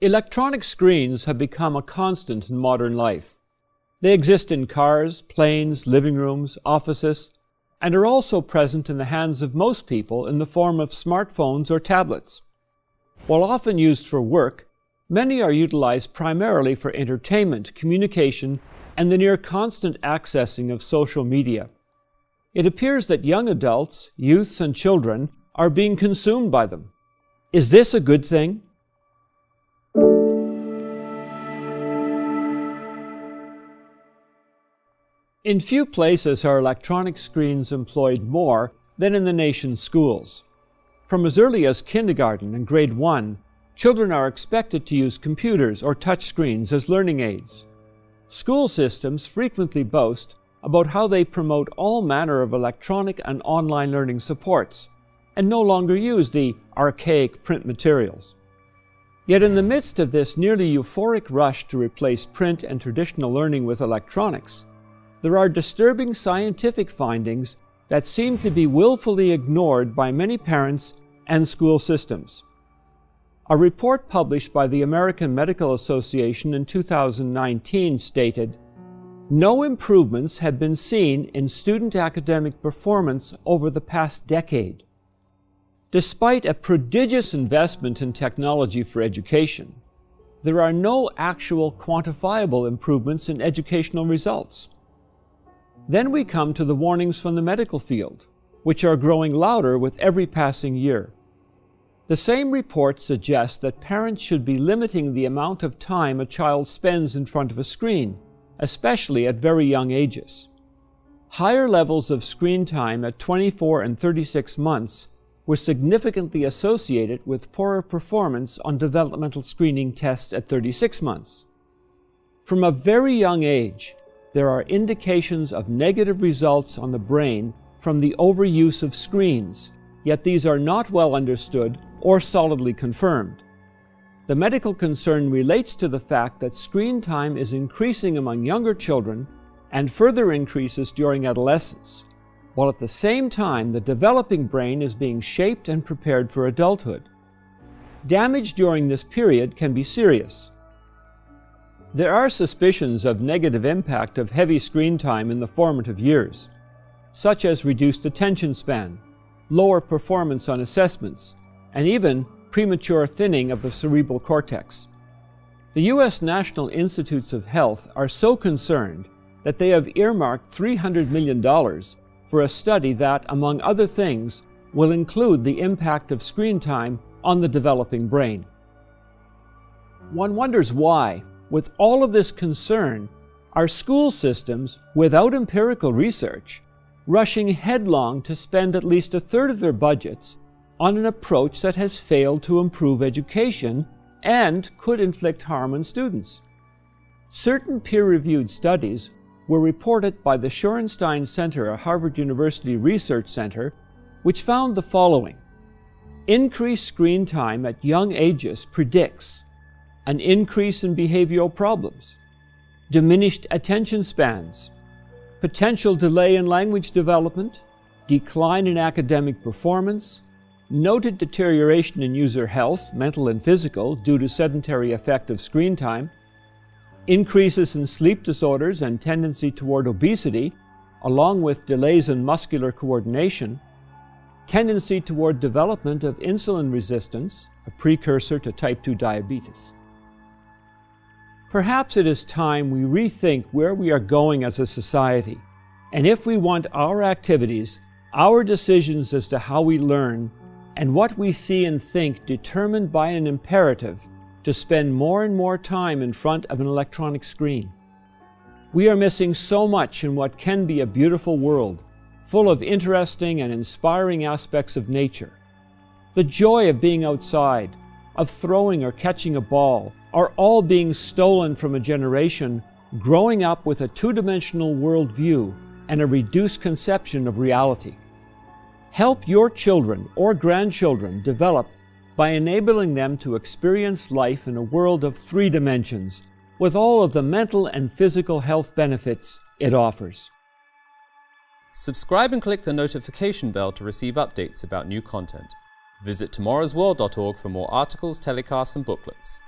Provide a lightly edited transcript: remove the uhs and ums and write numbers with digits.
Electronic screens have become a constant in modern life. They exist in cars, planes, living rooms, offices, and are also present in the hands of most people in the form of smartphones or tablets. While often used for work, many are utilized primarily for entertainment, communication, and the near constant accessing of social media. It appears that young adults, youths, and children are being consumed by them. Is this a good thing? In few places are electronic screens employed more than in the nation's schools. From as early as kindergarten and grade 1, children are expected to use computers or touch screens as learning aids. School systems frequently boast about how they promote all manner of electronic and online learning supports, and no longer use the archaic print materials. Yet in the midst of this nearly euphoric rush to replace print and traditional learning with electronics, there are disturbing scientific findings that seem to be willfully ignored by many parents and school systems. A report published by the American Medical Association in 2019 stated, "No improvements have been seen in student academic performance over the past decade. Despite a prodigious investment in technology for education, there are no actual quantifiable improvements in educational results." Then we come to the warnings from the medical field, which are growing louder with every passing year. The same report suggests that parents should be limiting the amount of time a child spends in front of a screen, especially at very young ages. Higher levels of screen time at 24 and 36 months were significantly associated with poorer performance on developmental screening tests at 36 months. From a very young age, there are indications of negative results on the brain from the overuse of screens, yet these are not well understood or solidly confirmed. The medical concern relates to the fact that screen time is increasing among younger children and further increases during adolescence, while at the same time the developing brain is being shaped and prepared for adulthood. Damage during this period can be serious. There are suspicions of negative impact of heavy screen time in the formative years, such as reduced attention span, lower performance on assessments, and even premature thinning of the cerebral cortex. The U.S. National Institutes of Health are so concerned that they have earmarked $300 million for a study that, among other things, will include the impact of screen time on the developing brain. One wonders why, with all of this concern, are school systems, without empirical research, rushing headlong to spend at least a third of their budgets on an approach that has failed to improve education and could inflict harm on students. Certain peer-reviewed studies were reported by the Shorenstein Center at Harvard University Research Center, which found the following. Increased screen time at young ages predicts an increase in behavioral problems, diminished attention spans, potential delay in language development, decline in academic performance, noted deterioration in user health, mental and physical, due to sedentary effect of screen time, increases in sleep disorders and tendency toward obesity, along with delays in muscular coordination, tendency toward development of insulin resistance, a precursor to type 2 diabetes. Perhaps it is time we rethink where we are going as a society, and if we want our activities, our decisions as to how we learn, and what we see and think determined by an imperative to spend more and more time in front of an electronic screen. We are missing so much in what can be a beautiful world, full of interesting and inspiring aspects of nature. The joy of being outside, of throwing or catching a ball, are all being stolen from a generation growing up with a two-dimensional worldview and a reduced conception of reality. Help your children or grandchildren develop by enabling them to experience life in a world of 3 dimensions, with all of the mental and physical health benefits it offers. Subscribe and click the notification bell to receive updates about new content. Visit tomorrowsworld.org for more articles, telecasts, and booklets.